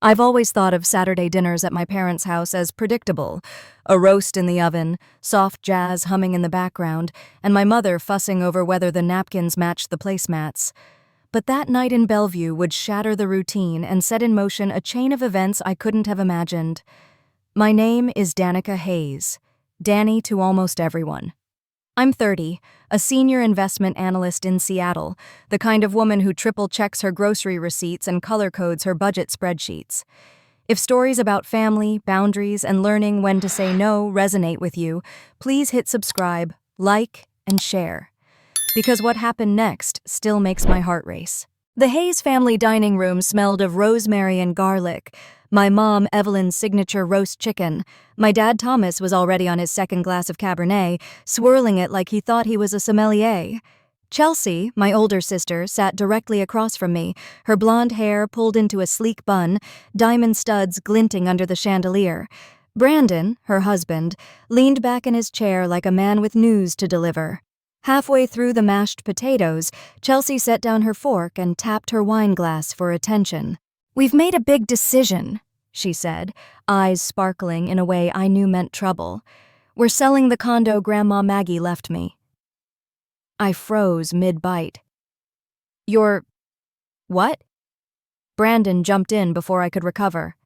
I've always thought of Saturday dinners at my parents' house as predictable. A roast in the oven, soft jazz humming in the background, and my mother fussing over whether the napkins matched the placemats. But that night in Bellevue would shatter the routine and set in motion a chain of events I couldn't have imagined. My name is Danica Hayes. Danny to almost everyone. I'm 30, a senior investment analyst in Seattle, the kind of woman who triple checks her grocery receipts and color codes her budget spreadsheets. If stories about family, boundaries, and learning when to say no resonate with you, please hit subscribe, like, and share. Because what happened next still makes my heart race. The Hayes family dining room smelled of rosemary and garlic. My mom, Evelyn's signature roast chicken. My dad, Thomas, was already on his second glass of Cabernet, swirling it like he thought he was a sommelier. Chelsea, my older sister, sat directly across from me, her blonde hair pulled into a sleek bun, diamond studs glinting under the chandelier. Brandon, her husband, leaned back in his chair like a man with news to deliver. Halfway through the mashed potatoes, Chelsea set down her fork and tapped her wine glass for attention. "We've made a big decision," she said, eyes sparkling in a way I knew meant trouble. "We're selling the condo Grandma Maggie left me." I froze mid-bite. "You're... what?" Brandon jumped in before I could recover.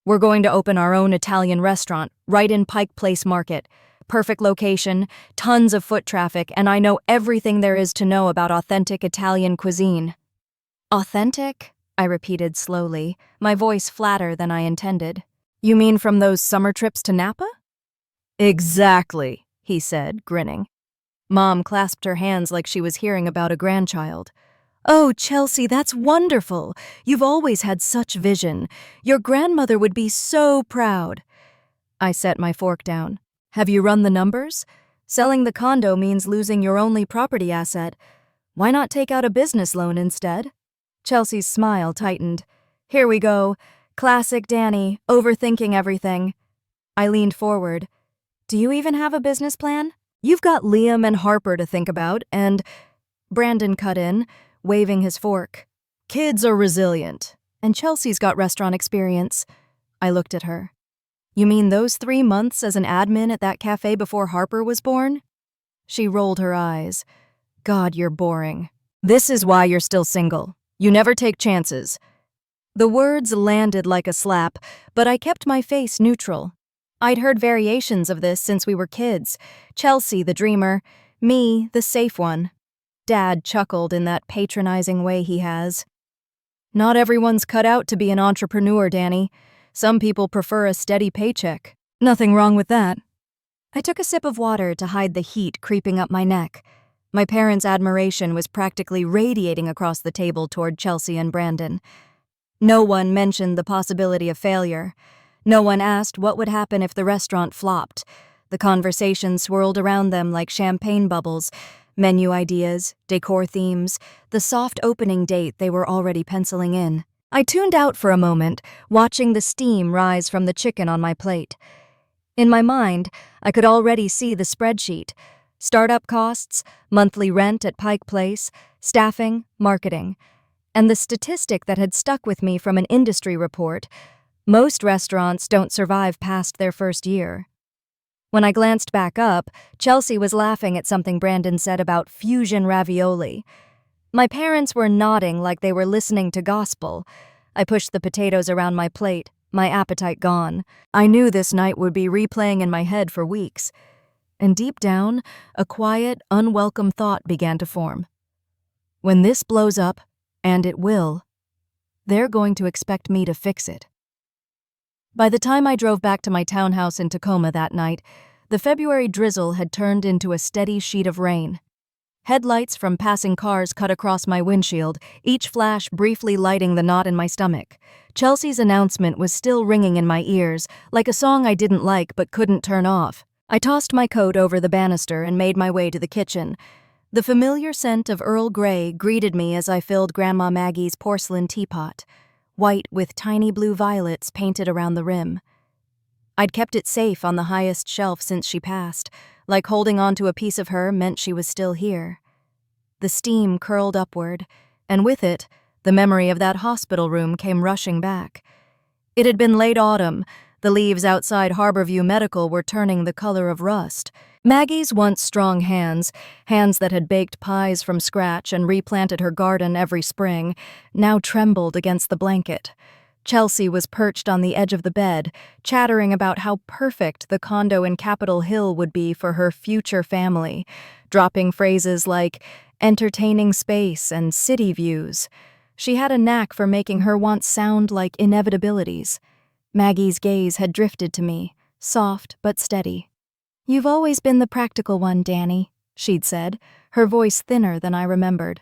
"We're going to open our own Italian restaurant, right in Pike Place Market. Perfect location, tons of foot traffic, and I know everything there is to know about authentic Italian cuisine." "Authentic?" I repeated slowly, my voice flatter than I intended. "You mean from those summer trips to Napa?" "Exactly," he said, grinning. Mom clasped her hands like she was hearing about a grandchild. "Oh, Chelsea, that's wonderful. You've always had such vision. Your grandmother would be so proud." I set my fork down. "Have you run the numbers? Selling the condo means losing your only property asset. Why not take out a business loan instead?" Chelsea's smile tightened. "Here we go. Classic Danny, overthinking everything." I leaned forward. "Do you even have a business plan? You've got Liam and Harper to think about, and—" Brandon cut in, waving his fork. "Kids are resilient, and Chelsea's got restaurant experience." I looked at her. "You mean those 3 months as an admin at that cafe before Harper was born?" She rolled her eyes. "God, you're boring. This is why you're still single. You never take chances." The words landed like a slap, but I kept my face neutral. I'd heard variations of this since we were kids. Chelsea, the dreamer. Me, the safe one. Dad chuckled in that patronizing way he has. "Not everyone's cut out to be an entrepreneur, Danny. Some people prefer a steady paycheck. Nothing wrong with that." I took a sip of water to hide the heat creeping up my neck. My parents' admiration was practically radiating across the table toward Chelsea and Brandon. No one mentioned the possibility of failure. No one asked what would happen if the restaurant flopped. The conversation swirled around them like champagne bubbles, menu ideas, decor themes, the soft opening date they were already penciling in. I tuned out for a moment, watching the steam rise from the chicken on my plate. In my mind, I could already see the spreadsheet. Startup costs, monthly rent at Pike Place, staffing, marketing. And the statistic that had stuck with me from an industry report: most restaurants don't survive past their first year. When I glanced back up, Chelsea was laughing at something Brandon said about fusion ravioli. My parents were nodding like they were listening to gospel. I pushed the potatoes around my plate, my appetite gone. I knew this night would be replaying in my head for weeks. And deep down, a quiet, unwelcome thought began to form. When this blows up, and it will, they're going to expect me to fix it. By the time I drove back to my townhouse in Tacoma that night, the February drizzle had turned into a steady sheet of rain. Headlights from passing cars cut across my windshield, each flash briefly lighting the knot in my stomach. Chelsea's announcement was still ringing in my ears, like a song I didn't like but couldn't turn off. I tossed my coat over the banister and made my way to the kitchen. The familiar scent of Earl Grey greeted me as I filled Grandma Maggie's porcelain teapot, white with tiny blue violets painted around the rim. I'd kept it safe on the highest shelf since she passed, like holding on to a piece of her meant she was still here. The steam curled upward, and with it, the memory of that hospital room came rushing back. It had been late autumn. The leaves outside Harborview Medical were turning the color of rust. Maggie's once strong hands that had baked pies from scratch and replanted her garden every spring, now trembled against the blanket. Chelsea was perched on the edge of the bed, chattering about how perfect the condo in Capitol Hill would be for her future family, dropping phrases like entertaining space and city views. She had a knack for making her wants sound like inevitabilities. Maggie's gaze had drifted to me, soft but steady. "You've always been the practical one, Danny," she'd said, her voice thinner than I remembered.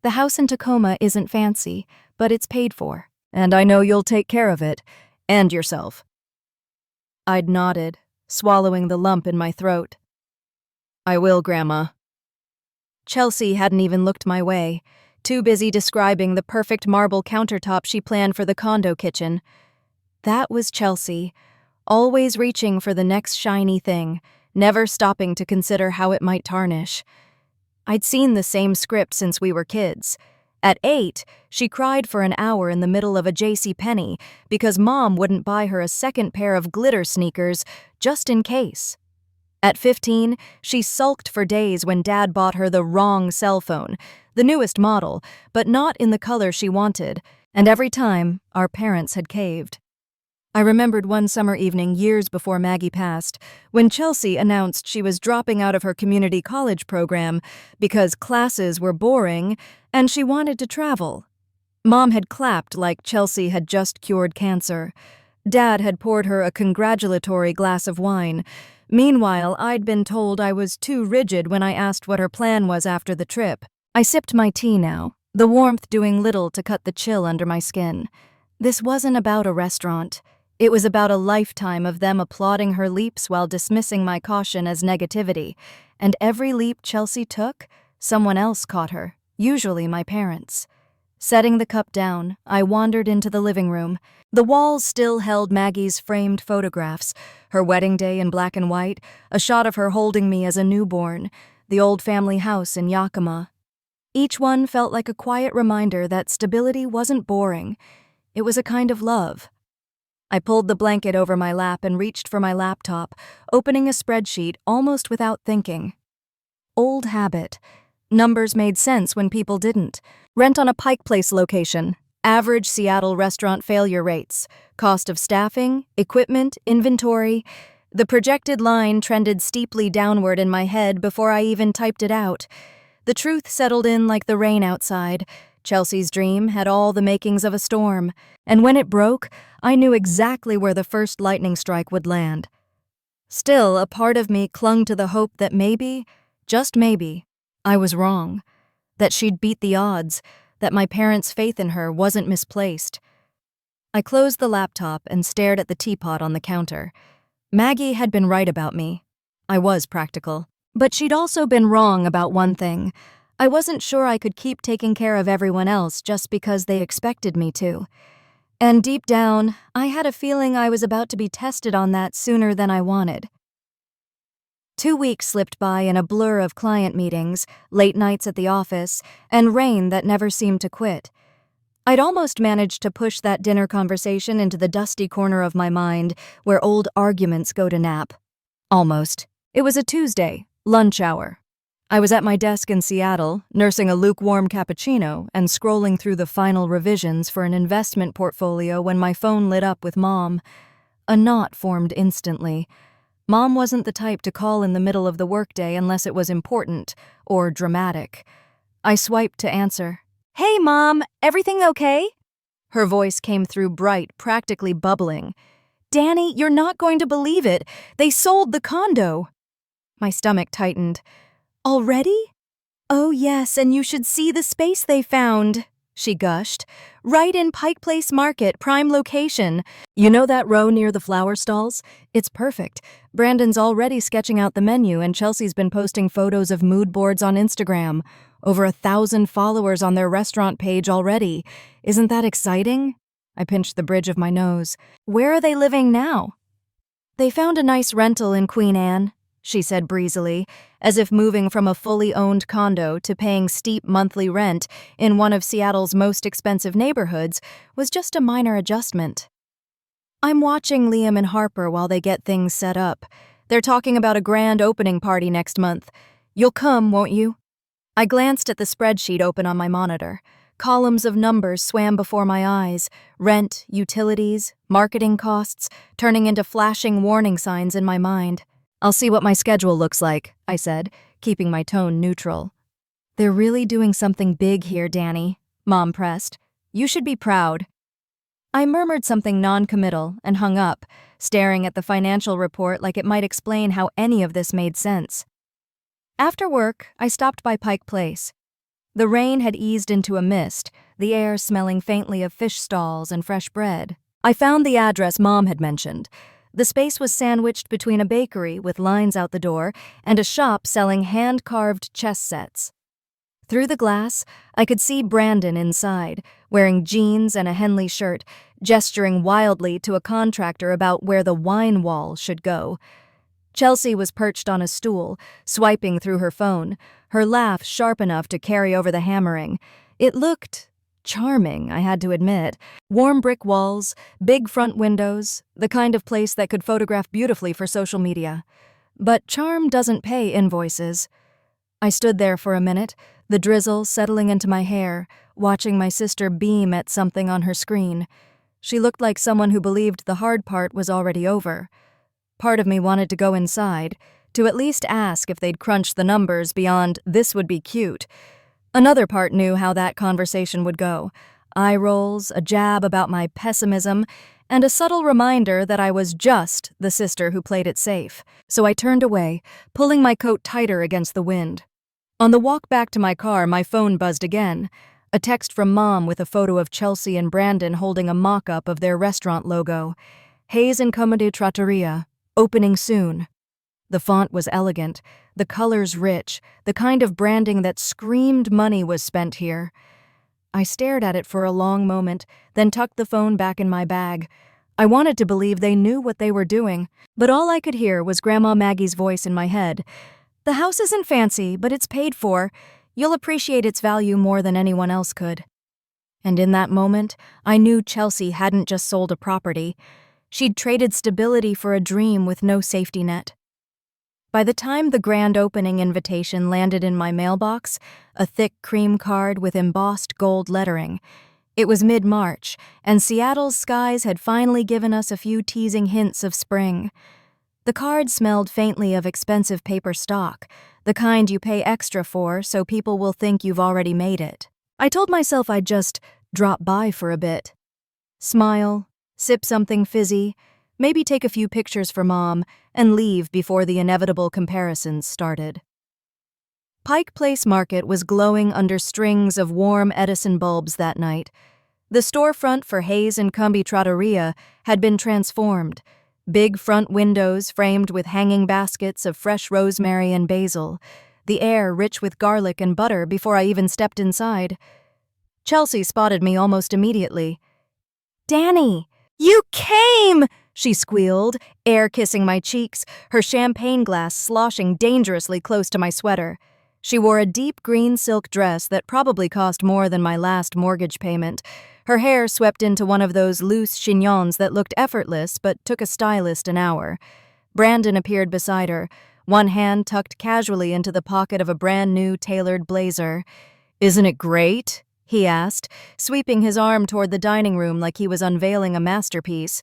"The house in Tacoma isn't fancy, but it's paid for. And I know you'll take care of it, and yourself." I'd nodded, swallowing the lump in my throat. "I will, Grandma." Chelsea hadn't even looked my way, too busy describing the perfect marble countertop she planned for the condo kitchen. That was Chelsea, always reaching for the next shiny thing, never stopping to consider how it might tarnish. I'd seen the same script since we were kids. At 8, she cried for an hour in the middle of a JCPenney because Mom wouldn't buy her a second pair of glitter sneakers just in case. At 15, she sulked for days when Dad bought her the wrong cell phone, the newest model, but not in the color she wanted, and every time, our parents had caved. I remembered one summer evening years before Maggie passed, when Chelsea announced she was dropping out of her community college program because classes were boring and she wanted to travel. Mom had clapped like Chelsea had just cured cancer. Dad had poured her a congratulatory glass of wine. Meanwhile, I'd been told I was too rigid when I asked what her plan was after the trip. I sipped my tea now, the warmth doing little to cut the chill under my skin. This wasn't about a restaurant. It was about a lifetime of them applauding her leaps while dismissing my caution as negativity. And every leap Chelsea took, someone else caught her, usually my parents. Setting the cup down, I wandered into the living room. The walls still held Maggie's framed photographs, her wedding day in black and white, a shot of her holding me as a newborn, the old family house in Yakima. Each one felt like a quiet reminder that stability wasn't boring. It was a kind of love. I pulled the blanket over my lap and reached for my laptop, opening a spreadsheet almost without thinking. Old habit. Numbers made sense when people didn't. Rent on a Pike Place location. Average Seattle restaurant failure rates. Cost of staffing, equipment, inventory. The projected line trended steeply downward in my head before I even typed it out. The truth settled in like the rain outside. Chelsea's dream had all the makings of a storm, and when it broke, I knew exactly where the first lightning strike would land. Still, a part of me clung to the hope that maybe, just maybe, I was wrong, that she'd beat the odds, that my parents' faith in her wasn't misplaced. I closed the laptop and stared at the teapot on the counter. Maggie had been right about me. I was practical. But she'd also been wrong about one thing. I wasn't sure I could keep taking care of everyone else just because they expected me to. And deep down, I had a feeling I was about to be tested on that sooner than I wanted. 2 weeks slipped by in a blur of client meetings, late nights at the office, and rain that never seemed to quit. I'd almost managed to push that dinner conversation into the dusty corner of my mind where old arguments go to nap. Almost. It was a Tuesday, lunch hour. I was at my desk in Seattle, nursing a lukewarm cappuccino and scrolling through the final revisions for an investment portfolio when my phone lit up with Mom. A knot formed instantly. Mom wasn't the type to call in the middle of the workday unless it was important or dramatic. I swiped to answer. "Hey, Mom, everything okay?" Her voice came through bright, practically bubbling. "Danny, you're not going to believe it. They sold the condo." My stomach tightened. "Already?" "Oh, yes, and you should see the space they found," she gushed. "Right in Pike Place Market, prime location. You know that row near the flower stalls? It's perfect. Brandon's already sketching out the menu, and Chelsea's been posting photos of mood boards on Instagram. Over 1,000 followers on their restaurant page already. Isn't that exciting?" I pinched the bridge of my nose. "Where are they living now?" "They found a nice rental in Queen Anne," she said breezily, as if moving from a fully owned condo to paying steep monthly rent in one of Seattle's most expensive neighborhoods was just a minor adjustment. I'm watching Liam and Harper while they get things set up. They're talking about a grand opening party next month. You'll come, won't you? I glanced at the spreadsheet open on my monitor. Columns of numbers swam before my eyes: rent, utilities, marketing costs, turning into flashing warning signs in my mind. I'll see what my schedule looks like, I said, keeping my tone neutral. They're really doing something big here, Danny, Mom pressed. You should be proud. I murmured something non-committal and hung up, staring at the financial report like it might explain how any of this made sense. After work, I stopped by Pike Place. The rain had eased into a mist, the air smelling faintly of fish stalls and fresh bread. I found the address Mom had mentioned. The space was sandwiched between a bakery with lines out the door and a shop selling hand-carved chess sets. Through the glass, I could see Brandon inside, wearing jeans and a Henley shirt, gesturing wildly to a contractor about where the wine wall should go. Chelsea was perched on a stool, swiping through her phone, her laugh sharp enough to carry over the hammering. It looked charming, I had to admit. Warm brick walls, big front windows, the kind of place that could photograph beautifully for social media. But charm doesn't pay invoices. I stood there for a minute, the drizzle settling into my hair, watching my sister beam at something on her screen. She looked like someone who believed the hard part was already over. Part of me wanted to go inside, to at least ask if they'd crunched the numbers beyond "this would be cute." Another part knew how that conversation would go. Eye rolls, a jab about my pessimism, and a subtle reminder that I was just the sister who played it safe. So I turned away, pulling my coat tighter against the wind. On the walk back to my car, my phone buzzed again. A text from Mom with a photo of Chelsea and Brandon holding a mock-up of their restaurant logo. Hayes and Company Trattoria, opening soon. The font was elegant, the colors rich, the kind of branding that screamed money was spent here. I stared at it for a long moment, then tucked the phone back in my bag. I wanted to believe they knew what they were doing, but all I could hear was Grandma Maggie's voice in my head. The house isn't fancy, but it's paid for. You'll appreciate its value more than anyone else could. And in that moment, I knew Chelsea hadn't just sold a property. She'd traded stability for a dream with no safety net. By the time the grand opening invitation landed in my mailbox, a thick cream card with embossed gold lettering, it was mid-March, and Seattle's skies had finally given us a few teasing hints of spring. The card smelled faintly of expensive paper stock, the kind you pay extra for so people will think you've already made it. I told myself I'd just drop by for a bit. Smile, sip something fizzy, maybe take a few pictures for Mom, and leave before the inevitable comparisons started. Pike Place Market was glowing under strings of warm Edison bulbs that night. The storefront for Hayes and Company Trattoria had been transformed. Big front windows framed with hanging baskets of fresh rosemary and basil, the air rich with garlic and butter before I even stepped inside. Chelsea spotted me almost immediately. "Danny, you came!" she squealed, air kissing my cheeks, her champagne glass sloshing dangerously close to my sweater. She wore a deep green silk dress that probably cost more than my last mortgage payment. Her hair swept into one of those loose chignons that looked effortless but took a stylist an hour. Brandon appeared beside her, one hand tucked casually into the pocket of a brand-new tailored blazer. "Isn't it great?" he asked, sweeping his arm toward the dining room like he was unveiling a masterpiece.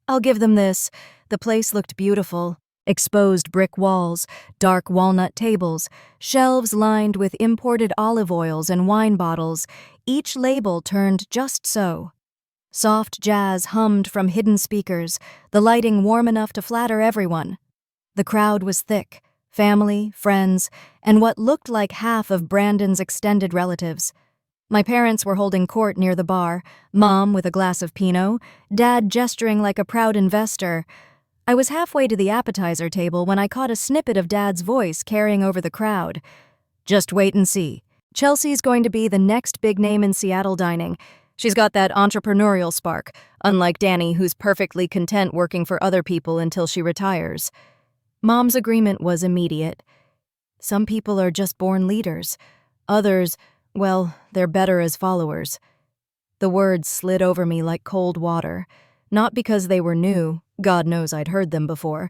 "I'll give them this." The place looked beautiful. Exposed brick walls, dark walnut tables, shelves lined with imported olive oils and wine bottles, each label turned just so. Soft jazz hummed from hidden speakers, the lighting warm enough to flatter everyone. The crowd was thick, family, friends, and what looked like half of Brandon's extended relatives. My parents were holding court near the bar, Mom with a glass of Pinot, Dad gesturing like a proud investor. I was halfway to the appetizer table when I caught a snippet of Dad's voice carrying over the crowd. "Just wait and see. Chelsea's going to be the next big name in Seattle dining. She's got that entrepreneurial spark, unlike Danny, who's perfectly content working for other people until she retires." Mom's agreement was immediate. Some people are just born leaders. Others, well, they're better as followers. The words slid over me like cold water. Not because they were new, God knows I'd heard them before,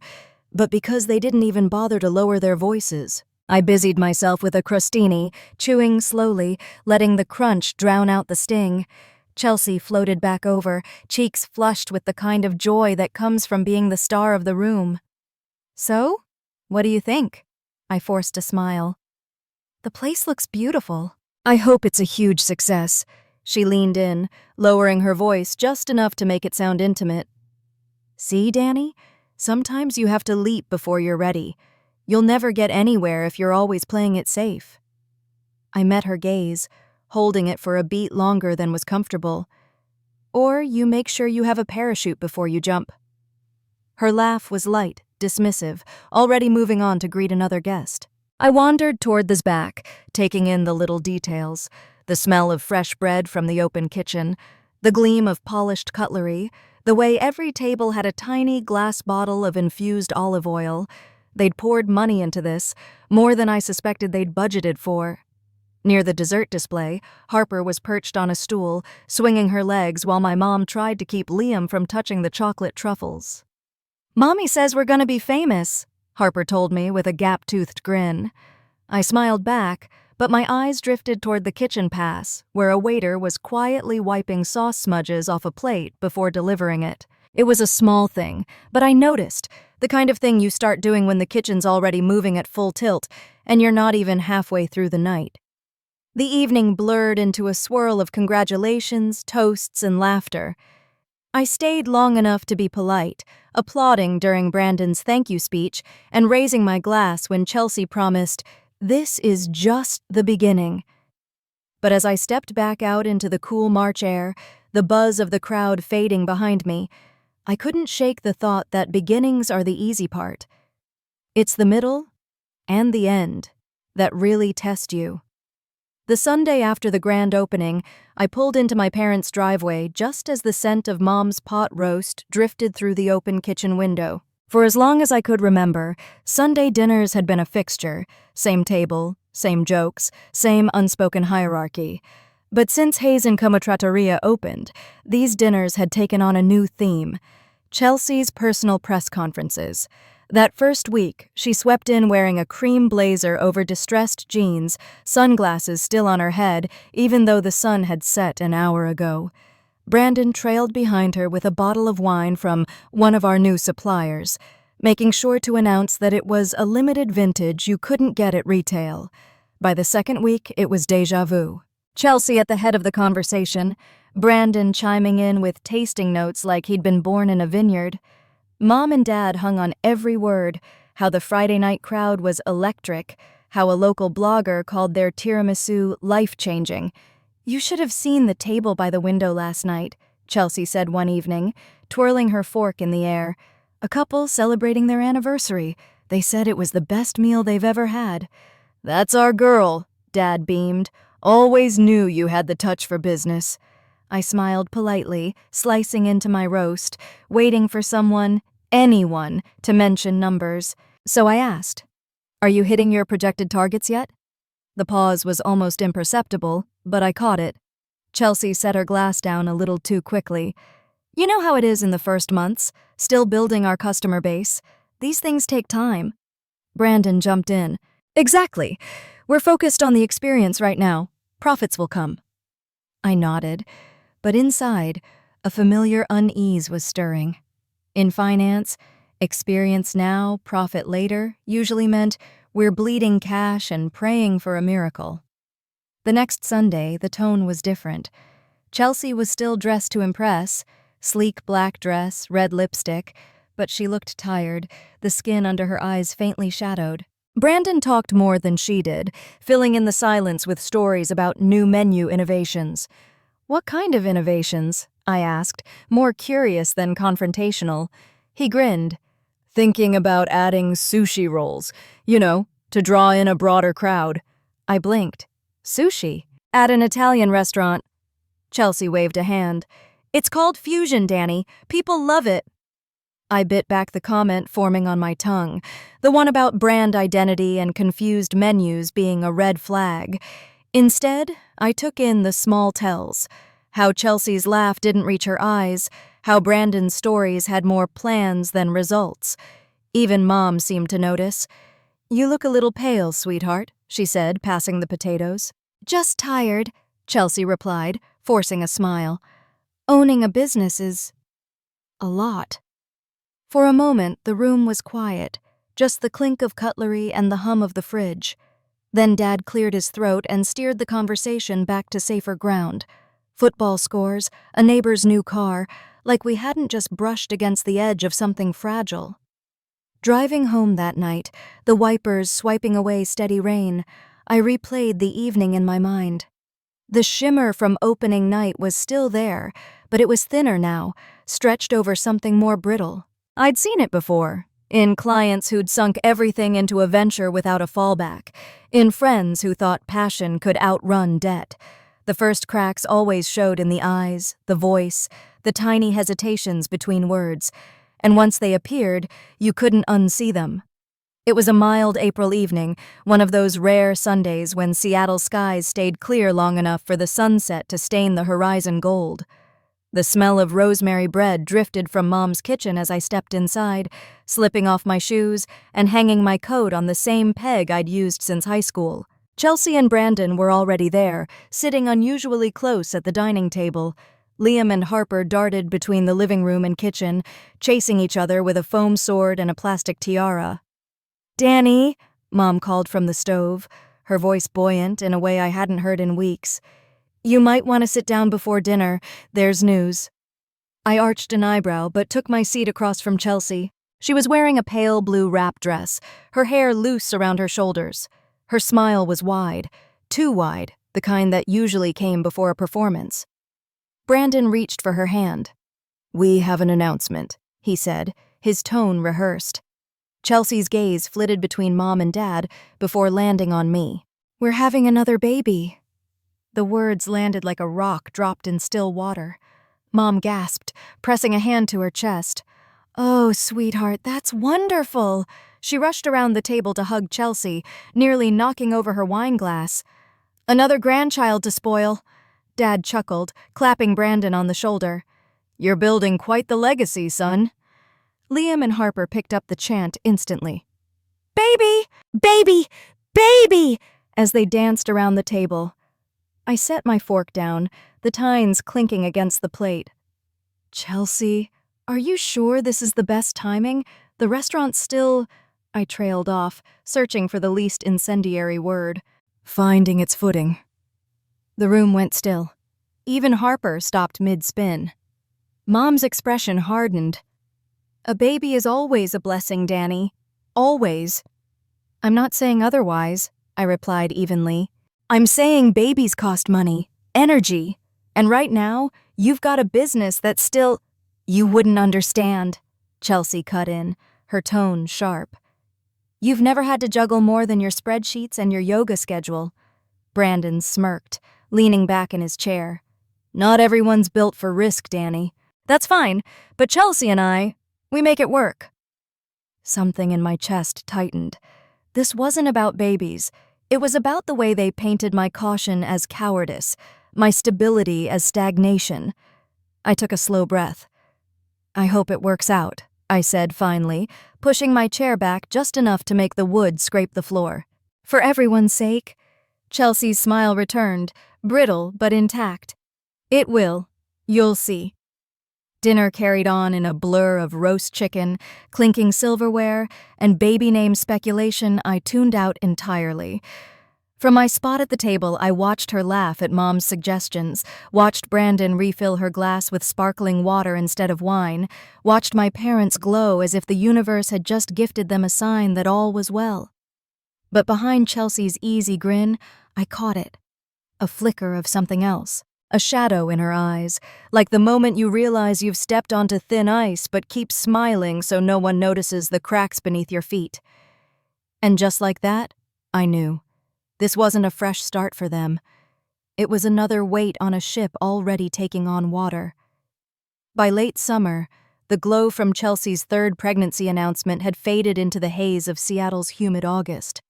but because they didn't even bother to lower their voices. I busied myself with a crostini, chewing slowly, letting the crunch drown out the sting. Chelsea floated back over, cheeks flushed with the kind of joy that comes from being the star of the room. "So? What do you think?" I forced a smile. "The place looks beautiful." "I hope it's a huge success." She leaned in, lowering her voice just enough to make it sound intimate. "See, Danny? Sometimes you have to leap before you're ready. You'll never get anywhere if you're always playing it safe." I met her gaze, holding it for a beat longer than was comfortable. "Or you make sure you have a parachute before you jump." Her laugh was light, dismissive, already moving on to greet another guest. I wandered toward the back, taking in the little details, the smell of fresh bread from the open kitchen, the gleam of polished cutlery, the way every table had a tiny glass bottle of infused olive oil. They'd poured money into this, more than I suspected they'd budgeted for. Near the dessert display, Harper was perched on a stool, swinging her legs while my mom tried to keep Liam from touching the chocolate truffles. "Mommy says we're gonna be famous," Harper told me with a gap-toothed grin. I smiled back, but my eyes drifted toward the kitchen pass, where a waiter was quietly wiping sauce smudges off a plate before delivering it. It was a small thing, but I noticed, the kind of thing you start doing when the kitchen's already moving at full tilt, and you're not even halfway through the night. The evening blurred into a swirl of congratulations, toasts, and laughter. I stayed long enough to be polite, applauding during Brandon's thank you speech and raising my glass when Chelsea promised, "This is just the beginning." But as I stepped back out into the cool March air, the buzz of the crowd fading behind me, I couldn't shake the thought that beginnings are the easy part. It's the middle and the end that really test you. The Sunday after the grand opening, I pulled into my parents' driveway just as the scent of Mom's pot roast drifted through the open kitchen window. For as long as I could remember, Sunday dinners had been a fixture, same table, same jokes, same unspoken hierarchy. But since Hayes and Como Trattoria opened, these dinners had taken on a new theme: Chelsea's personal press conferences. That first week, she swept in wearing a cream blazer over distressed jeans, sunglasses still on her head, even though the sun had set an hour ago. Brandon trailed behind her with a bottle of wine from one of our new suppliers, making sure to announce that it was a limited vintage you couldn't get at retail. By the second week, it was déjà vu. Chelsea at the head of the conversation, Brandon chiming in with tasting notes like he'd been born in a vineyard. Mom and Dad hung on every word, how the Friday night crowd was electric, how a local blogger called their tiramisu life-changing. "You should have seen the table by the window last night," Chelsea said one evening, twirling her fork in the air. "A couple celebrating their anniversary. They said it was the best meal they've ever had." "That's our girl," Dad beamed. "Always knew you had the touch for business." I smiled politely, slicing into my roast, waiting for anyone, to mention numbers. So I asked, "Are you hitting your projected targets yet?" The pause was almost imperceptible, but I caught it. Chelsea set her glass down a little too quickly. "You know how it is in the first months, still building our customer base. These things take time." Brandon jumped in. "Exactly. We're focused on the experience right now. Profits will come." I nodded. But inside, a familiar unease was stirring. In finance, experience now, profit later usually meant we're bleeding cash and praying for a miracle. The next Sunday, the tone was different. Chelsea was still dressed to impress, sleek black dress, red lipstick, but she looked tired, the skin under her eyes faintly shadowed. Brandon talked more than she did, filling in the silence with stories about new menu innovations. "What kind of innovations?" I asked, more curious than confrontational. He grinned. "Thinking about adding sushi rolls, to draw in a broader crowd." I blinked. "Sushi? At an Italian restaurant?" Chelsea waved a hand. "It's called fusion, Danny. People love it." I bit back the comment forming on my tongue, the one about brand identity and confused menus being a red flag. Instead, I took in the small tells. How Chelsea's laugh didn't reach her eyes, how Brandon's stories had more plans than results. Even Mom seemed to notice. "You look a little pale, sweetheart," she said, passing the potatoes. "Just tired," Chelsea replied, forcing a smile. "Owning a business is a lot." For a moment, the room was quiet, just the clink of cutlery and the hum of the fridge. Then Dad cleared his throat and steered the conversation back to safer ground. Football scores, a neighbor's new car, like we hadn't just brushed against the edge of something fragile. Driving home that night, the wipers swiping away steady rain, I replayed the evening in my mind. The shimmer from opening night was still there, but it was thinner now, stretched over something more brittle. I'd seen it before, in clients who'd sunk everything into a venture without a fallback, in friends who thought passion could outrun debt. The first cracks always showed in the eyes, the voice, the tiny hesitations between words, and once they appeared, you couldn't unsee them. It was a mild April evening, one of those rare Sundays when Seattle skies stayed clear long enough for the sunset to stain the horizon gold. The smell of rosemary bread drifted from Mom's kitchen as I stepped inside, slipping off my shoes and hanging my coat on the same peg I'd used since high school. Chelsea and Brandon were already there, sitting unusually close at the dining table. Liam and Harper darted between the living room and kitchen, chasing each other with a foam sword and a plastic tiara. "Danny," Mom called from the stove, her voice buoyant in a way I hadn't heard in weeks. "You might want to sit down before dinner. There's news." I arched an eyebrow but took my seat across from Chelsea. She was wearing a pale blue wrap dress, her hair loose around her shoulders. Her smile was wide, too wide, the kind that usually came before a performance. Brandon reached for her hand. "We have an announcement," he said, his tone rehearsed. Chelsea's gaze flitted between Mom and Dad before landing on me. "We're having another baby." The words landed like a rock dropped in still water. Mom gasped, pressing a hand to her chest. "Oh, sweetheart, that's wonderful." She rushed around the table to hug Chelsea, nearly knocking over her wine glass. "Another grandchild to spoil." Dad chuckled, clapping Brandon on the shoulder. "You're building quite the legacy, son." Liam and Harper picked up the chant instantly. "Baby! Baby! Baby!" as they danced around the table. I set my fork down, the tines clinking against the plate. "Chelsea, are you sure this is the best timing? The restaurant's still—" I trailed off, searching for the least incendiary word. "Finding its footing." The room went still. Even Harper stopped mid-spin. Mom's expression hardened. "A baby is always a blessing, Danny. Always." "I'm not saying otherwise," I replied evenly. "I'm saying babies cost money, energy. And right now, you've got a business that's still—" "You wouldn't understand," Chelsea cut in, her tone sharp. "You've never had to juggle more than your spreadsheets and your yoga schedule." Brandon smirked, leaning back in his chair. "Not everyone's built for risk, Danny. That's fine, but Chelsea and we make it work." Something in my chest tightened. This wasn't about babies. It was about the way they painted my caution as cowardice, my stability as stagnation. I took a slow breath. "I hope it works out," I said finally, pushing my chair back just enough to make the wood scrape the floor. "For everyone's sake." Chelsea's smile returned, brittle but intact. "It will. You'll see." Dinner carried on in a blur of roast chicken, clinking silverware, and baby name speculation I tuned out entirely. From my spot at the table, I watched her laugh at Mom's suggestions, watched Brandon refill her glass with sparkling water instead of wine, watched my parents glow as if the universe had just gifted them a sign that all was well. But behind Chelsea's easy grin, I caught it. A flicker of something else. A shadow in her eyes, like the moment you realize you've stepped onto thin ice but keep smiling so no one notices the cracks beneath your feet. And just like that, I knew. This wasn't a fresh start for them. It was another weight on a ship already taking on water. By late summer, the glow from Chelsea's third pregnancy announcement had faded into the haze of Seattle's humid August.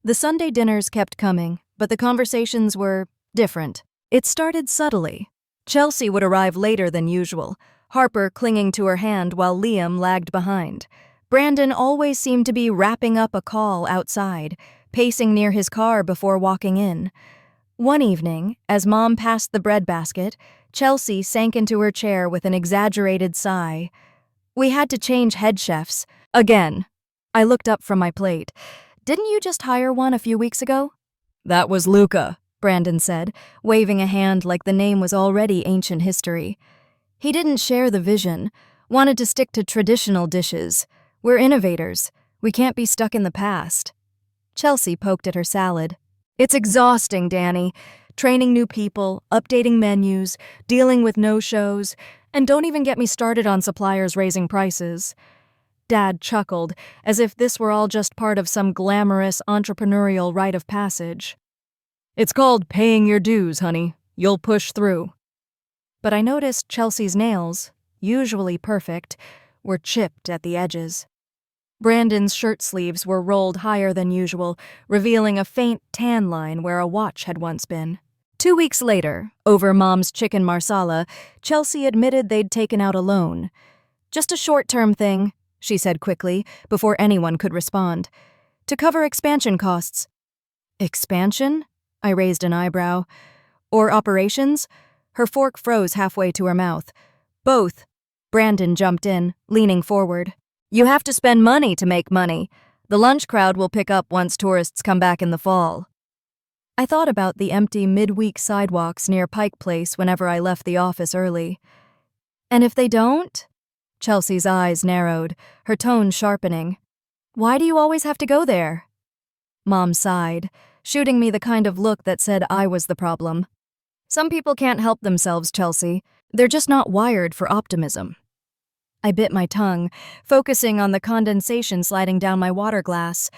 The Sunday dinners kept coming, but the conversations were different. It started subtly. Chelsea would arrive later than usual, Harper clinging to her hand while Liam lagged behind. Brandon always seemed to be wrapping up a call outside, pacing near his car before walking in. One evening, as Mom passed the bread basket, Chelsea sank into her chair with an exaggerated sigh. "We had to change head chefs. Again." I looked up from my plate. "Didn't you just hire one a few weeks ago?" "That was Luca," Brandon said, waving a hand like the name was already ancient history. He didn't share the vision, wanted to stick to traditional dishes. "We're innovators. We can't be stuck in the past." Chelsea poked at her salad. "It's exhausting, Danny. Training new people, updating menus, dealing with no-shows, and don't even get me started on suppliers raising prices." Dad chuckled, as if this were all just part of some glamorous entrepreneurial rite of passage. "It's called paying your dues, honey. You'll push through." But I noticed Chelsea's nails, usually perfect, were chipped at the edges. Brandon's shirt sleeves were rolled higher than usual, revealing a faint tan line where a watch had once been. 2 weeks later, over Mom's chicken marsala, Chelsea admitted they'd taken out a loan. "Just a short-term thing," she said quickly, before anyone could respond. "To cover expansion costs." "Expansion?" I raised an eyebrow. "Or operations?" Her fork froze halfway to her mouth. "Both." Brandon jumped in, leaning forward. "You have to spend money to make money. The lunch crowd will pick up once tourists come back in the fall." I thought about the empty midweek sidewalks near Pike Place whenever I left the office early. "And if they don't?" Chelsea's eyes narrowed, her tone sharpening. "Why do you always have to go there?" Mom sighed, shooting me the kind of look that said I was the problem. "Some people can't help themselves, Chelsea. They're just not wired for optimism." I bit my tongue, focusing on the condensation sliding down my water glass.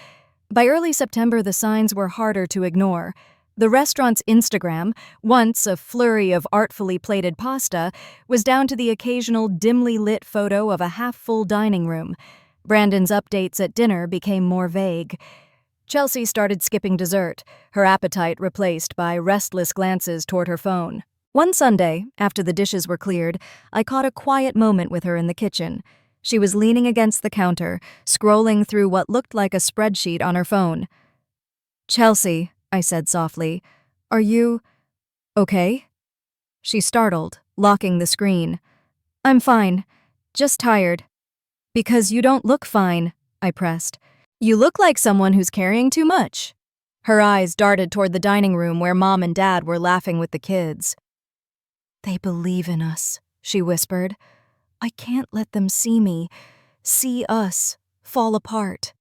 By early September, the signs were harder to ignore. The restaurant's Instagram, once a flurry of artfully plated pasta, was down to the occasional dimly lit photo of a half-full dining room. Brandon's updates at dinner became more vague. Chelsea started skipping dessert, her appetite replaced by restless glances toward her phone. One Sunday, after the dishes were cleared, I caught a quiet moment with her in the kitchen. She was leaning against the counter, scrolling through what looked like a spreadsheet on her phone. "Chelsea," I said softly, "are you okay?" She startled, locking the screen. "I'm fine, just tired." "Because you don't look fine," I pressed. "You look like someone who's carrying too much." Her eyes darted toward the dining room where Mom and Dad were laughing with the kids. "They believe in us," she whispered. "I can't let them see us, fall apart."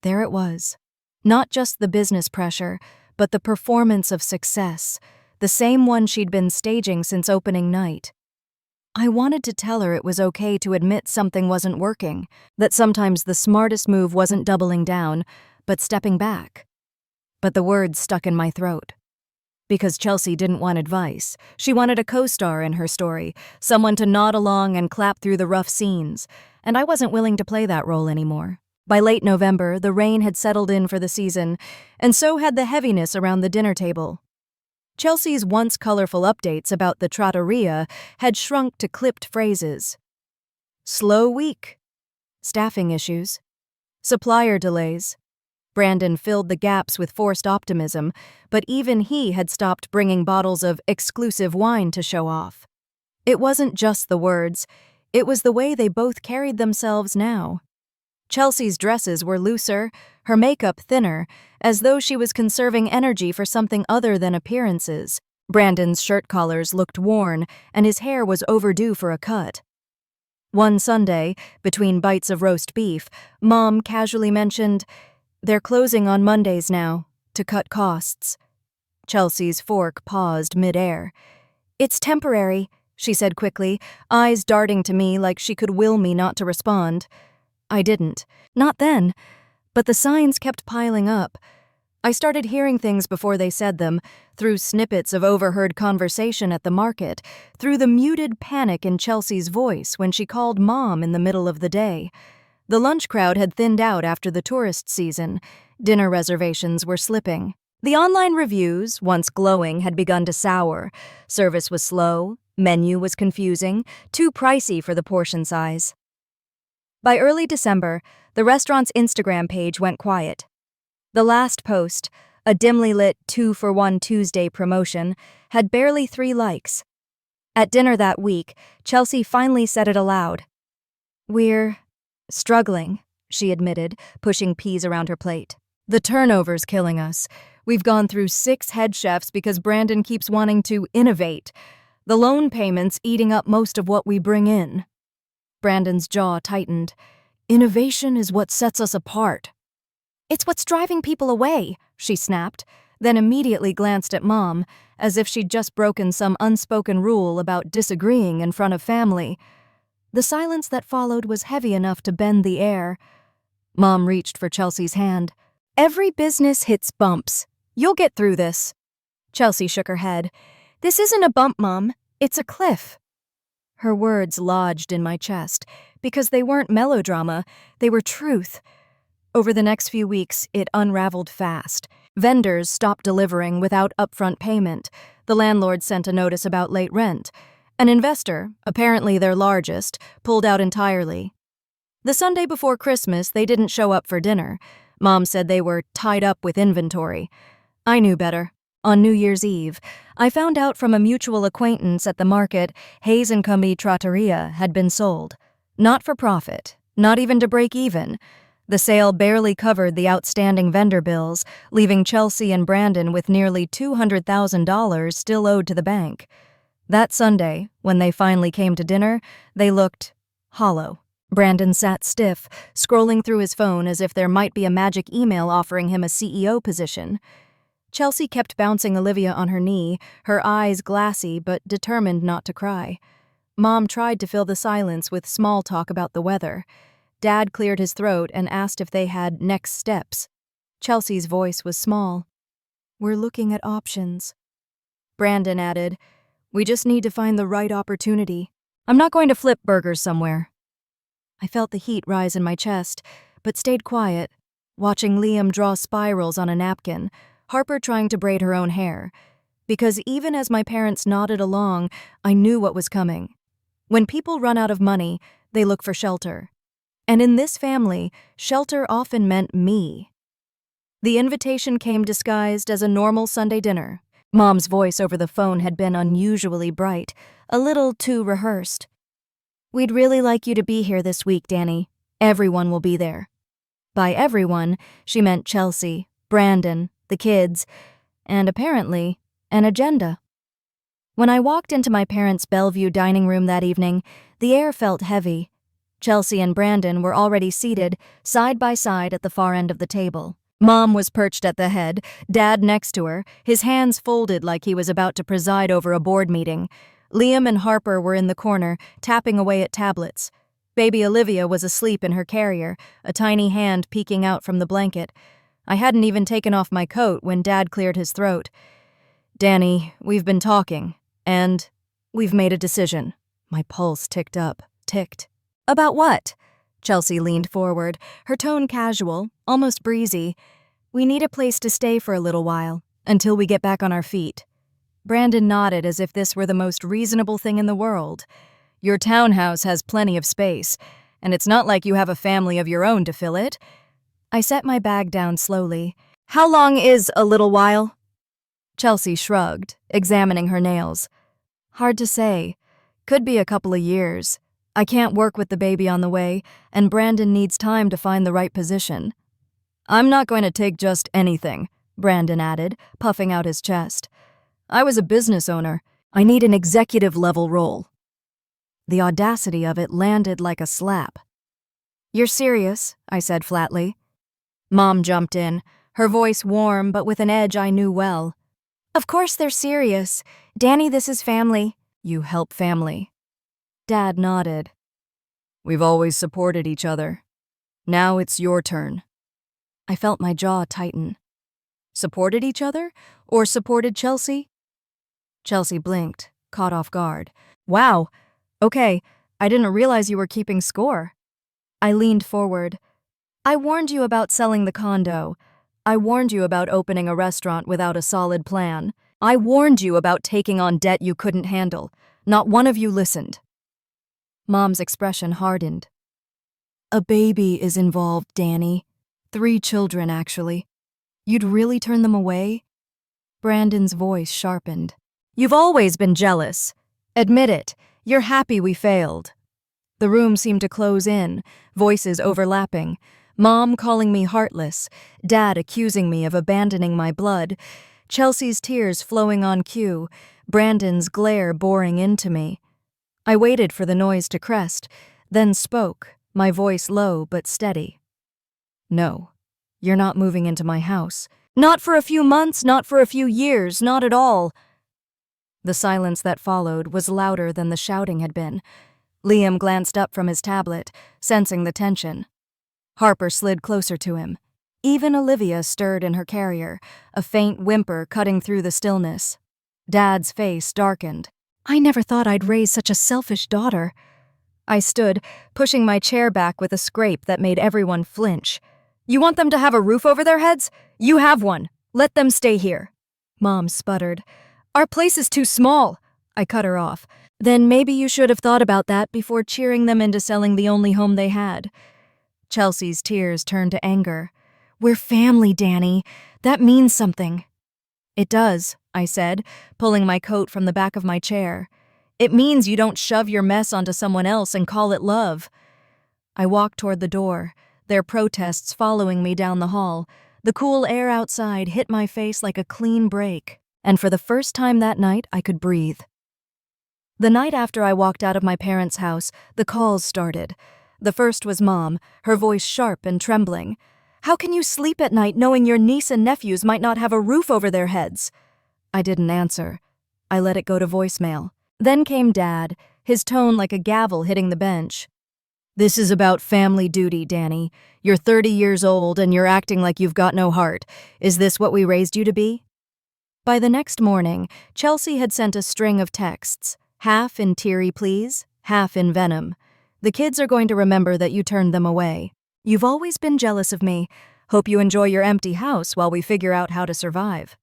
There it was. Not just the business pressure, but the performance of success, the same one she'd been staging since opening night. I wanted to tell her it was okay to admit something wasn't working, that sometimes the smartest move wasn't doubling down, but stepping back. But the words stuck in my throat. Because Chelsea didn't want advice. She wanted a co-star in her story, someone to nod along and clap through the rough scenes, and I wasn't willing to play that role anymore. By late November, the rain had settled in for the season, and so had the heaviness around the dinner table. Chelsea's once colorful updates about the trattoria had shrunk to clipped phrases. Slow week. Staffing issues. Supplier delays. Brandon filled the gaps with forced optimism, but even he had stopped bringing bottles of exclusive wine to show off. It wasn't just the words, it was the way they both carried themselves now. Chelsea's dresses were looser, her makeup thinner, as though she was conserving energy for something other than appearances. Brandon's shirt collars looked worn, and his hair was overdue for a cut. One Sunday, between bites of roast beef, Mom casually mentioned, "They're closing on Mondays now, to cut costs." Chelsea's fork paused mid-air. "It's temporary," she said quickly, eyes darting to me like she could will me not to respond. I didn't. Not then. But the signs kept piling up. I started hearing things before they said them, through snippets of overheard conversation at the market, through the muted panic in Chelsea's voice when she called Mom in the middle of the day. The lunch crowd had thinned out after the tourist season. Dinner reservations were slipping. The online reviews, once glowing, had begun to sour. Service was slow, Menu was confusing, too pricey for the portion size. By early December, the restaurant's Instagram page went quiet. The last post, a dimly lit 2-for-1 Tuesday promotion, had barely 3 likes. At dinner that week, Chelsea finally said it aloud. "We're struggling," she admitted, pushing peas around her plate. "The turnover's killing us. We've gone through 6 head chefs because Brandon keeps wanting to innovate. The loan payment's eating up most of what we bring in." Brandon's jaw tightened. "Innovation is what sets us apart." "It's what's driving people away," she snapped, then immediately glanced at Mom, as if she'd just broken some unspoken rule about disagreeing in front of family. The silence that followed was heavy enough to bend the air. Mom reached for Chelsea's hand. "Every business hits bumps. You'll get through this." Chelsea shook her head. "This isn't a bump, Mom. It's a cliff." Her words lodged in my chest, because they weren't melodrama, they were truth. Over the next few weeks, it unraveled fast. Vendors stopped delivering without upfront payment. The landlord sent a notice about late rent. An investor, apparently their largest, pulled out entirely. The Sunday before Christmas, they didn't show up for dinner. Mom said they were tied up with inventory. I knew better. On New Year's Eve, I found out from a mutual acquaintance at the market Hayes & Company Trattoria had been sold. Not for profit, not even to break even. The sale barely covered the outstanding vendor bills, leaving Chelsea and Brandon with nearly $200,000 still owed to the bank. That Sunday, when they finally came to dinner, they looked hollow. Brandon sat stiff, scrolling through his phone as if there might be a magic email offering him a CEO position. Chelsea kept bouncing Olivia on her knee, her eyes glassy but determined not to cry. Mom tried to fill the silence with small talk about the weather. Dad cleared his throat and asked if they had next steps. Chelsea's voice was small. "We're looking at options." Brandon added, "We just need to find the right opportunity. I'm not going to flip burgers somewhere." I felt the heat rise in my chest, but stayed quiet, watching Liam draw spirals on a napkin, Harper trying to braid her own hair. Because even as my parents nodded along, I knew what was coming. When people run out of money, they look for shelter. And in this family, shelter often meant me. The invitation came disguised as a normal Sunday dinner. Mom's voice over the phone had been unusually bright, a little too rehearsed. "We'd really like you to be here this week, Danny. Everyone will be there." By everyone, she meant Chelsea, Brandon, the kids, and apparently, an agenda. When I walked into my parents' Bellevue dining room that evening, the air felt heavy. Chelsea and Brandon were already seated, side by side at the far end of the table. Mom was perched at the head, Dad next to her, his hands folded like he was about to preside over a board meeting. Liam and Harper were in the corner, tapping away at tablets. Baby Olivia was asleep in her carrier, a tiny hand peeking out from the blanket. I hadn't even taken off my coat when Dad cleared his throat. "Danny, we've been talking, and we've made a decision." My pulse ticked up, ticked. "About what?" Chelsea leaned forward, her tone casual, almost breezy. "We need a place to stay for a little while, until we get back on our feet." Brandon nodded as if this were the most reasonable thing in the world. "Your townhouse has plenty of space, and it's not like you have a family of your own to fill it." I set my bag down slowly. "How long is a little while?" Chelsea shrugged, examining her nails. "Hard to say. Could be a couple of years. I can't work with the baby on the way, and Brandon needs time to find the right position." "I'm not going to take just anything," Brandon added, puffing out his chest. "I was a business owner. I need an executive-level role." The audacity of it landed like a slap. "You're serious?" I said flatly. Mom jumped in, her voice warm but with an edge I knew well. "Of course they're serious. Danny, this is family." "You help family." Dad nodded. "We've always supported each other. Now it's your turn." I felt my jaw tighten. Supported each other? Or supported Chelsea? Chelsea blinked, caught off guard. "Wow. Okay, I didn't realize you were keeping score." I leaned forward. "I warned you about selling the condo. I warned you about opening a restaurant without a solid plan. I warned you about taking on debt you couldn't handle. Not one of you listened." Mom's expression hardened. "A baby is involved, Danny. 3 children, actually. You'd really turn them away?" Brandon's voice sharpened. "You've always been jealous. Admit it. You're happy we failed." The room seemed to close in, voices overlapping. Mom calling me heartless, Dad accusing me of abandoning my blood, Chelsea's tears flowing on cue, Brandon's glare boring into me. I waited for the noise to crest, then spoke, my voice low but steady. "No, you're not moving into my house. Not for a few months, not for a few years, not at all." The silence that followed was louder than the shouting had been. Liam glanced up from his tablet, sensing the tension. Harper slid closer to him. Even Olivia stirred in her carrier, a faint whimper cutting through the stillness. Dad's face darkened. "I never thought I'd raise such a selfish daughter." I stood, pushing my chair back with a scrape that made everyone flinch. "You want them to have a roof over their heads? You have one. Let them stay here." Mom sputtered. "Our place is too small." I cut her off. "Then maybe you should have thought about that before cheering them into selling the only home they had." Chelsea's tears turned to anger. "We're family, Danny. That means something." "It does," I said, pulling my coat from the back of my chair. "It means you don't shove your mess onto someone else and call it love." I walked toward the door, their protests following me down the hall. The cool air outside hit my face like a clean break, and for the first time that night I could breathe. The night after I walked out of my parents' house, the calls started. The first was Mom, her voice sharp and trembling. "How can you sleep at night knowing your niece and nephews might not have a roof over their heads?" I didn't answer. I let it go to voicemail. Then came Dad, his tone like a gavel hitting the bench. "This is about family duty, Danny. You're 30 years old and you're acting like you've got no heart. Is this what we raised you to be?" By the next morning, Chelsea had sent a string of texts, half in teary pleas, half in venom. "The kids are going to remember that you turned them away. You've always been jealous of me. Hope you enjoy your empty house while we figure out how to survive."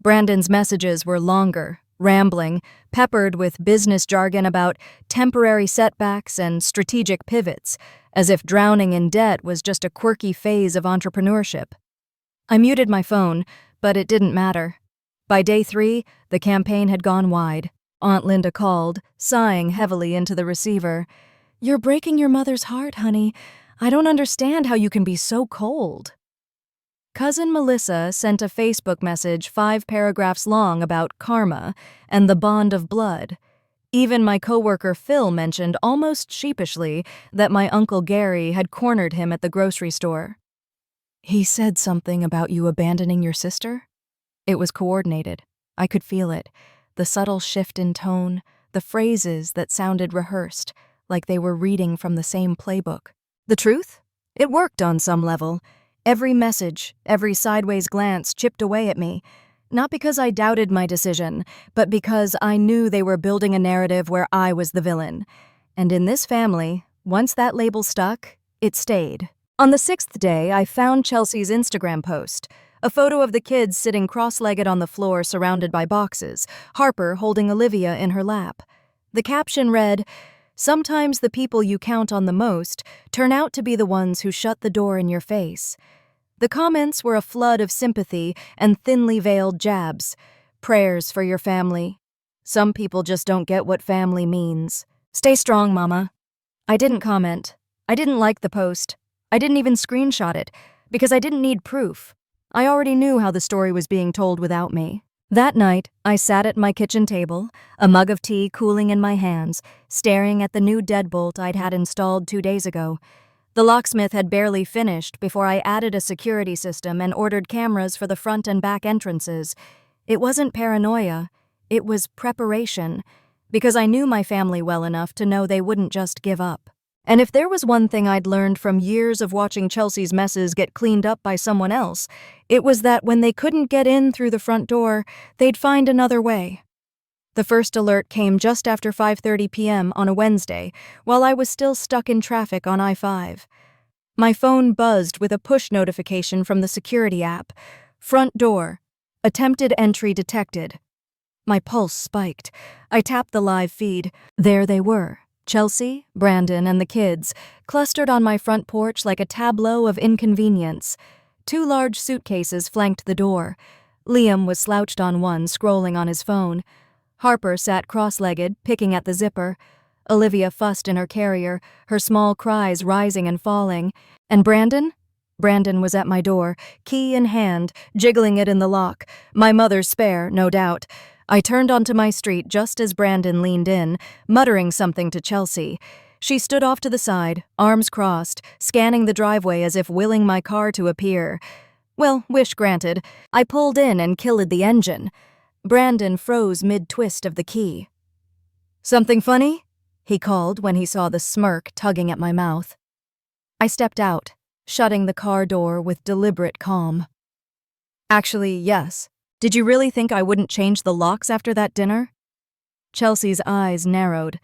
Brandon's messages were longer, rambling, peppered with business jargon about temporary setbacks and strategic pivots, as if drowning in debt was just a quirky phase of entrepreneurship. I muted my phone, but it didn't matter. By day 3, the campaign had gone wide. Aunt Linda called, sighing heavily into the receiver. "You're breaking your mother's heart, honey. I don't understand how you can be so cold." Cousin Melissa sent a Facebook message 5 paragraphs long about karma and the bond of blood. Even my coworker Phil mentioned almost sheepishly that my Uncle Gary had cornered him at the grocery store. "He said something about you abandoning your sister?" It was coordinated. I could feel it. The subtle shift in tone, the phrases that sounded rehearsed, like they were reading from the same playbook. The truth? It worked on some level. Every message, every sideways glance chipped away at me. Not because I doubted my decision, but because I knew they were building a narrative where I was the villain. And in this family, once that label stuck, it stayed. On the 6th day, I found Chelsea's Instagram post. A photo of the kids sitting cross-legged on the floor surrounded by boxes, Harper holding Olivia in her lap. The caption read, "Sometimes the people you count on the most turn out to be the ones who shut the door in your face." The comments were a flood of sympathy and thinly veiled jabs. Prayers for your family. Some people just don't get what family means. Stay strong, Mama. I didn't comment. I didn't like the post. I didn't even screenshot it, because I didn't need proof. I already knew how the story was being told without me. That night, I sat at my kitchen table, a mug of tea cooling in my hands, staring at the new deadbolt I'd had installed 2 days ago. The locksmith had barely finished before I added a security system and ordered cameras for the front and back entrances. It wasn't paranoia, it was preparation, because I knew my family well enough to know they wouldn't just give up. And if there was one thing I'd learned from years of watching Chelsea's messes get cleaned up by someone else, it was that when they couldn't get in through the front door, they'd find another way. The first alert came just after 5:30 p.m. on a Wednesday, while I was still stuck in traffic on I-5. My phone buzzed with a push notification from the security app. Front door. Attempted entry detected. My pulse spiked. I tapped the live feed. There they were, Chelsea, Brandon, and the kids, clustered on my front porch like a tableau of inconvenience. 2 large suitcases flanked the door. Liam was slouched on one, scrolling on his phone. Harper sat cross-legged, picking at the zipper. Olivia fussed in her carrier, her small cries rising and falling. And Brandon? Brandon was at my door, key in hand, jiggling it in the lock. My mother's spare, no doubt. I turned onto my street just as Brandon leaned in, muttering something to Chelsea. She stood off to the side, arms crossed, scanning the driveway as if willing my car to appear. Well, wish granted. I pulled in and killed the engine. Brandon froze mid-twist of the key. "Something funny?" he called when he saw the smirk tugging at my mouth. I stepped out, shutting the car door with deliberate calm. "Actually, yes. Did you really think I wouldn't change the locks after that dinner?" Chelsea's eyes narrowed.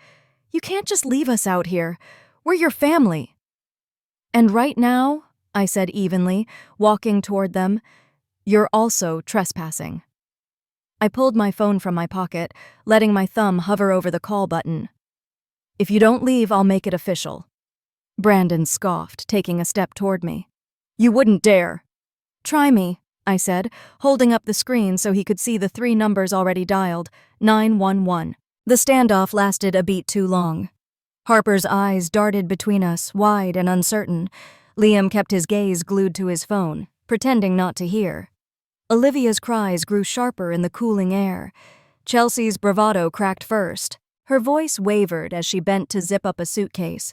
"You can't just leave us out here. We're your family." "And right now," I said evenly, walking toward them, "you're also trespassing." I pulled my phone from my pocket, letting my thumb hover over the call button. "If you don't leave, I'll make it official." Brandon scoffed, taking a step toward me. "You wouldn't dare." "Try me," I said, holding up the screen so he could see the 3 numbers already dialed, 911. The standoff lasted a beat too long. Harper's eyes darted between us, wide and uncertain. Liam kept his gaze glued to his phone, pretending not to hear. Olivia's cries grew sharper in the cooling air. Chelsea's bravado cracked first. Her voice wavered as she bent to zip up a suitcase.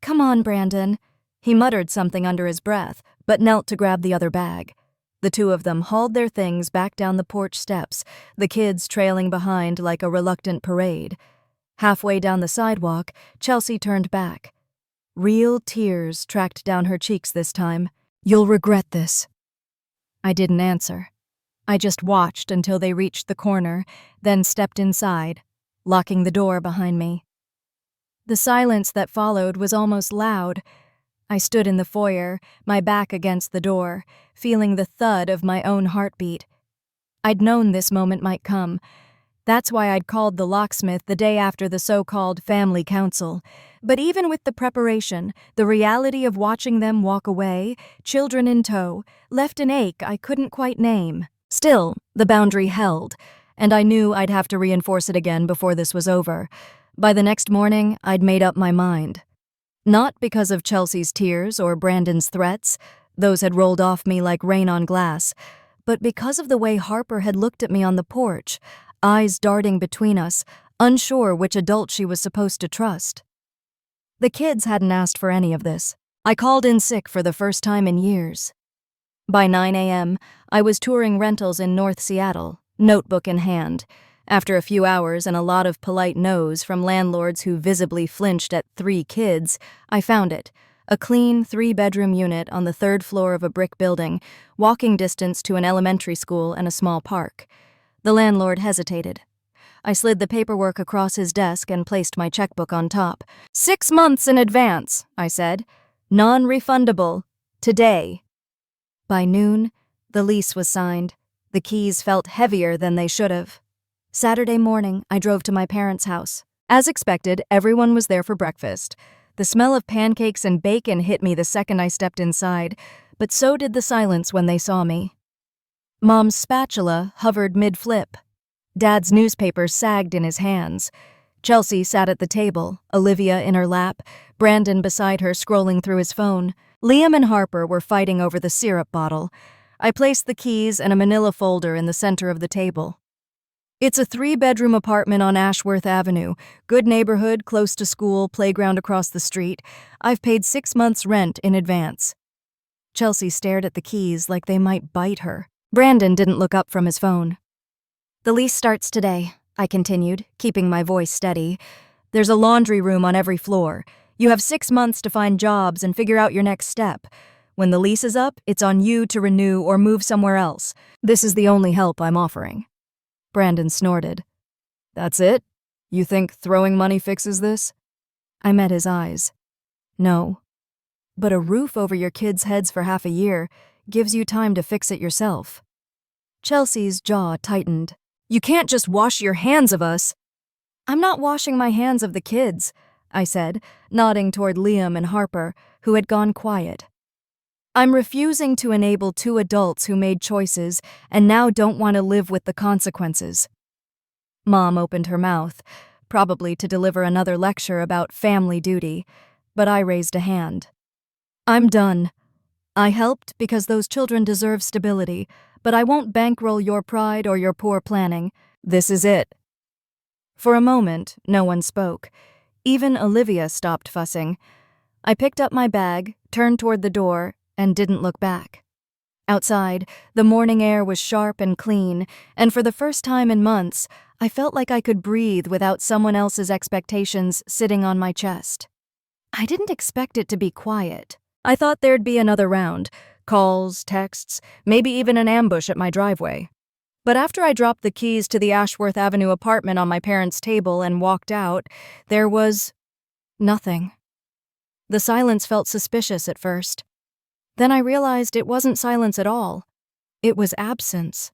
"Come on, Brandon." He muttered something under his breath, but knelt to grab the other bag. The 2 of them hauled their things back down the porch steps, the kids trailing behind like a reluctant parade. Halfway down the sidewalk, Chelsea turned back. Real tears tracked down her cheeks this time. "You'll regret this." I didn't answer. I just watched until they reached the corner, then stepped inside, locking the door behind me. The silence that followed was almost loud. I stood in the foyer, my back against the door, feeling the thud of my own heartbeat. I'd known this moment might come. That's why I'd called the locksmith the day after the so-called family council. But even with the preparation, the reality of watching them walk away, children in tow, left an ache I couldn't quite name. Still, the boundary held, and I knew I'd have to reinforce it again before this was over. By the next morning, I'd made up my mind. Not because of Chelsea's tears or Brandon's threats, those had rolled off me like rain on glass, but because of the way Harper had looked at me on the porch, eyes darting between us, unsure which adult she was supposed to trust. The kids hadn't asked for any of this. I called in sick for the first time in years. By 9 a.m., I was touring rentals in North Seattle, notebook in hand. After a few hours and a lot of polite no's from landlords who visibly flinched at 3 kids, I found it. A clean 3-bedroom unit on the 3rd floor of a brick building, walking distance to an elementary school and a small park. The landlord hesitated. I slid the paperwork across his desk and placed my checkbook on top. 6 months in advance, I said. Non-refundable. Today. By noon, the lease was signed. The keys felt heavier than they should have. Saturday morning, I drove to my parents' house. As expected, everyone was there for breakfast. The smell of pancakes and bacon hit me the second I stepped inside, but so did the silence when they saw me. Mom's spatula hovered mid-flip. Dad's newspaper sagged in his hands. Chelsea sat at the table, Olivia in her lap, Brandon beside her scrolling through his phone. Liam and Harper were fighting over the syrup bottle. I placed the keys and a manila folder in the center of the table. It's a 3-bedroom apartment on Ashworth Avenue. Good neighborhood, close to school, playground across the street. I've paid 6 months' rent in advance. Chelsea stared at the keys like they might bite her. Brandon didn't look up from his phone. "The lease starts today," I continued, keeping my voice steady. "There's a laundry room on every floor. You have 6 months to find jobs and figure out your next step. When the lease is up, it's on you to renew or move somewhere else. This is the only help I'm offering." Brandon snorted. "That's it? You think throwing money fixes this?" I met his eyes. "No. But a roof over your kids' heads for half a year gives you time to fix it yourself." Chelsea's jaw tightened. You can't just wash your hands of us." "I'm not washing my hands of the kids," I said, nodding toward Liam and Harper, who had gone quiet. "I'm refusing to enable two adults who made choices and now don't want to live with the consequences." Mom opened her mouth, probably to deliver another lecture about family duty, but I raised a hand. "I'm done. I helped because those children deserve stability, but I won't bankroll your pride or your poor planning. This is it." For a moment, no one spoke. Even Olivia stopped fussing. I picked up my bag, turned toward the door, and didn't look back. Outside, the morning air was sharp and clean, and for the first time in months, I felt like I could breathe without someone else's expectations sitting on my chest. I didn't expect it to be quiet. I thought there'd be another round, calls, texts, maybe even an ambush at my driveway. But after I dropped the keys to the Ashworth Avenue apartment on my parents' table and walked out, there was nothing. The silence felt suspicious at first. Then I realized it wasn't silence at all. It was absence.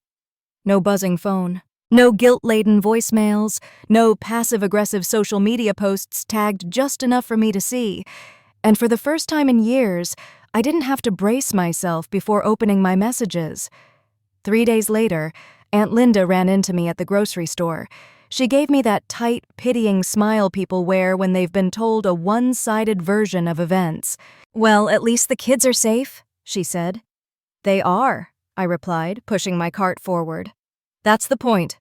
No buzzing phone. No guilt-laden voicemails. No passive-aggressive social media posts tagged just enough for me to see. And for the first time in years, I didn't have to brace myself before opening my messages. 3 days later, Aunt Linda ran into me at the grocery store. She gave me that tight, pitying smile people wear when they've been told a one-sided version of events. "Well, at least the kids are safe," she said. "They are," I replied, pushing my cart forward. "That's the point."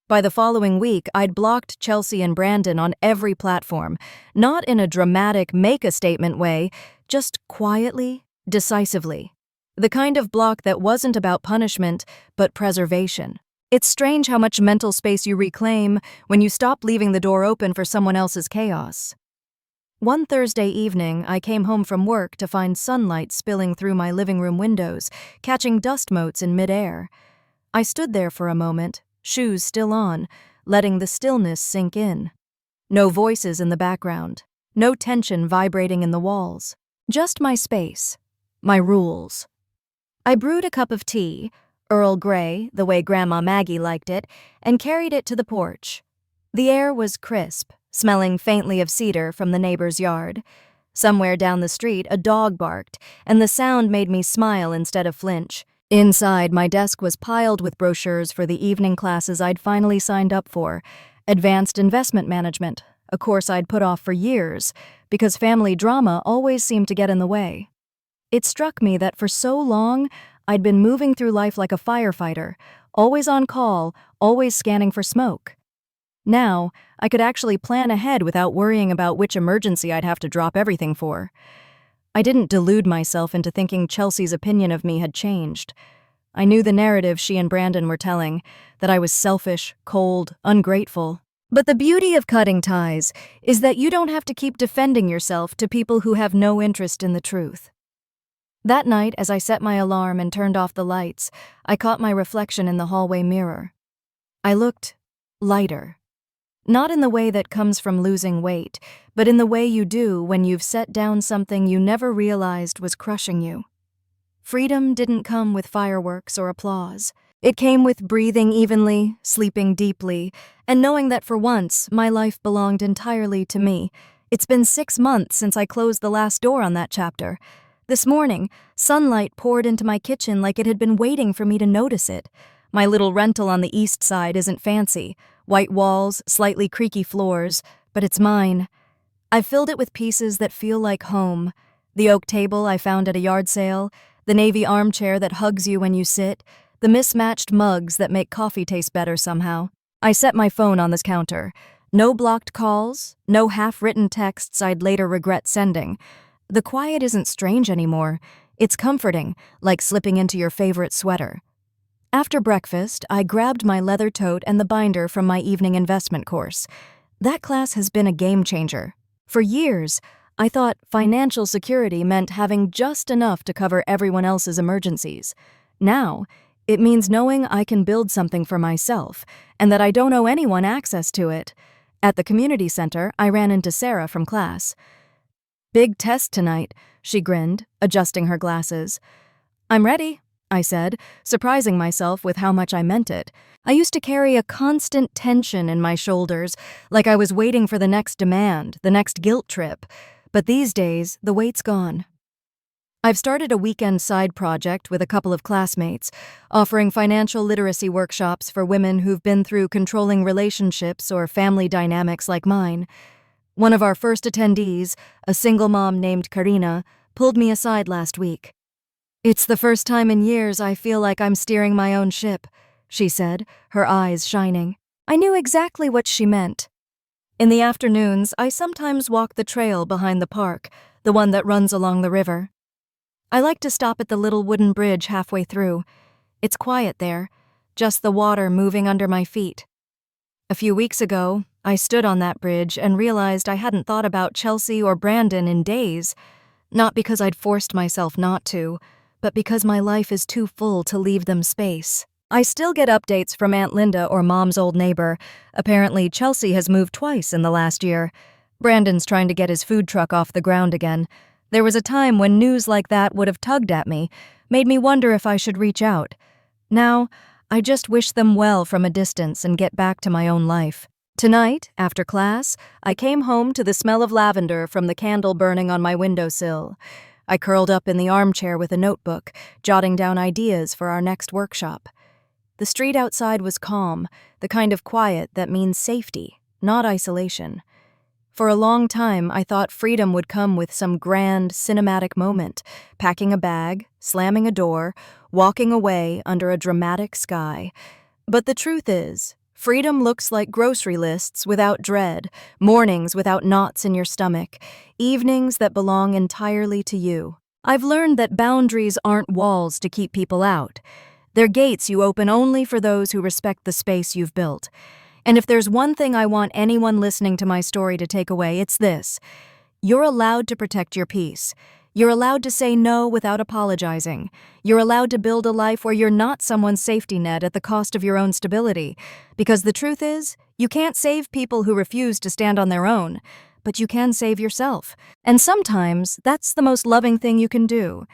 By the following week, I'd blocked Chelsea and Brandon on every platform, not in a dramatic make-a-statement way, just quietly, decisively. The kind of block that wasn't about punishment, but preservation. It's strange how much mental space you reclaim when you stop leaving the door open for someone else's chaos. One Thursday evening, I came home from work to find sunlight spilling through my living room windows, catching dust motes in midair. I stood there for a moment, shoes still on, letting the stillness sink in. No voices in the background, no tension vibrating in the walls. Just my space, my rules. I brewed a cup of tea, Earl Grey, the way Grandma Maggie liked it, and carried it to the porch. The air was crisp, smelling faintly of cedar from the neighbor's yard. Somewhere down the street, a dog barked, and the sound made me smile instead of flinch. Inside, my desk was piled with brochures for the evening classes I'd finally signed up for. Advanced Investment Management, a course I'd put off for years, because family drama always seemed to get in the way. It struck me that for so long, I'd been moving through life like a firefighter, always on call, always scanning for smoke. Now, I could actually plan ahead without worrying about which emergency I'd have to drop everything for. I didn't delude myself into thinking Chelsea's opinion of me had changed. I knew the narrative she and Brandon were telling, that I was selfish, cold, ungrateful. But the beauty of cutting ties is that you don't have to keep defending yourself to people who have no interest in the truth. That night, as I set my alarm and turned off the lights, I caught my reflection in the hallway mirror. I looked lighter. Not in the way that comes from losing weight, but in the way you do when you've set down something you never realized was crushing you. Freedom didn't come with fireworks or applause. It came with breathing evenly, sleeping deeply, and knowing that for once, my life belonged entirely to me. It's been 6 months since I closed the last door on that chapter. This morning, sunlight poured into my kitchen like it had been waiting for me to notice it. My little rental on the east side isn't fancy. White walls, slightly creaky floors, but it's mine. I've filled it with pieces that feel like home. The oak table I found at a yard sale, the navy armchair that hugs you when you sit, the mismatched mugs that make coffee taste better somehow. I set my phone on this counter. No blocked calls, no half-written texts I'd later regret sending. The quiet isn't strange anymore. It's comforting, like slipping into your favorite sweater. After breakfast, I grabbed my leather tote and the binder from my evening investment course. That class has been a game changer. For years, I thought financial security meant having just enough to cover everyone else's emergencies. Now, it means knowing I can build something for myself and that I don't owe anyone access to it. At the community center, I ran into Sarah from class. "Big test tonight," she grinned, adjusting her glasses. "I'm ready," I said, surprising myself with how much I meant it. I used to carry a constant tension in my shoulders, like I was waiting for the next demand, the next guilt trip. But these days, the weight's gone. I've started a weekend side project with a couple of classmates, offering financial literacy workshops for women who've been through controlling relationships or family dynamics like mine. One of our first attendees, a single mom named Karina, pulled me aside last week. "It's the first time in years I feel like I'm steering my own ship," she said, her eyes shining. I knew exactly what she meant. In the afternoons, I sometimes walk the trail behind the park, the one that runs along the river. I like to stop at the little wooden bridge halfway through. It's quiet there, just the water moving under my feet. A few weeks ago, I stood on that bridge and realized I hadn't thought about Chelsea or Brandon in days, not because I'd forced myself not to, but because my life is too full to leave them space. I still get updates from Aunt Linda or Mom's old neighbor. Apparently, Chelsea has moved twice in the last year. Brandon's trying to get his food truck off the ground again. There was a time when news like that would have tugged at me, made me wonder if I should reach out. Now, I just wish them well from a distance and get back to my own life. Tonight, after class, I came home to the smell of lavender from the candle burning on my windowsill. I curled up in the armchair with a notebook, jotting down ideas for our next workshop. The street outside was calm, the kind of quiet that means safety, not isolation. For a long time, I thought freedom would come with some grand, cinematic moment, packing a bag, slamming a door, walking away under a dramatic sky. But the truth is, freedom looks like grocery lists without dread, mornings without knots in your stomach, evenings that belong entirely to you. I've learned that boundaries aren't walls to keep people out. They're gates you open only for those who respect the space you've built. And if there's one thing I want anyone listening to my story to take away, it's this. You're allowed to protect your peace. You're allowed to say no without apologizing. You're allowed to build a life where you're not someone's safety net at the cost of your own stability. Because the truth is, you can't save people who refuse to stand on their own, but you can save yourself. And sometimes, that's the most loving thing you can do.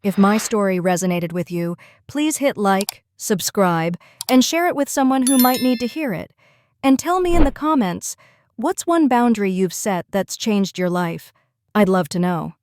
If my story resonated with you, please hit like, subscribe, and share it with someone who might need to hear it. And tell me in the comments, what's one boundary you've set that's changed your life? I'd love to know.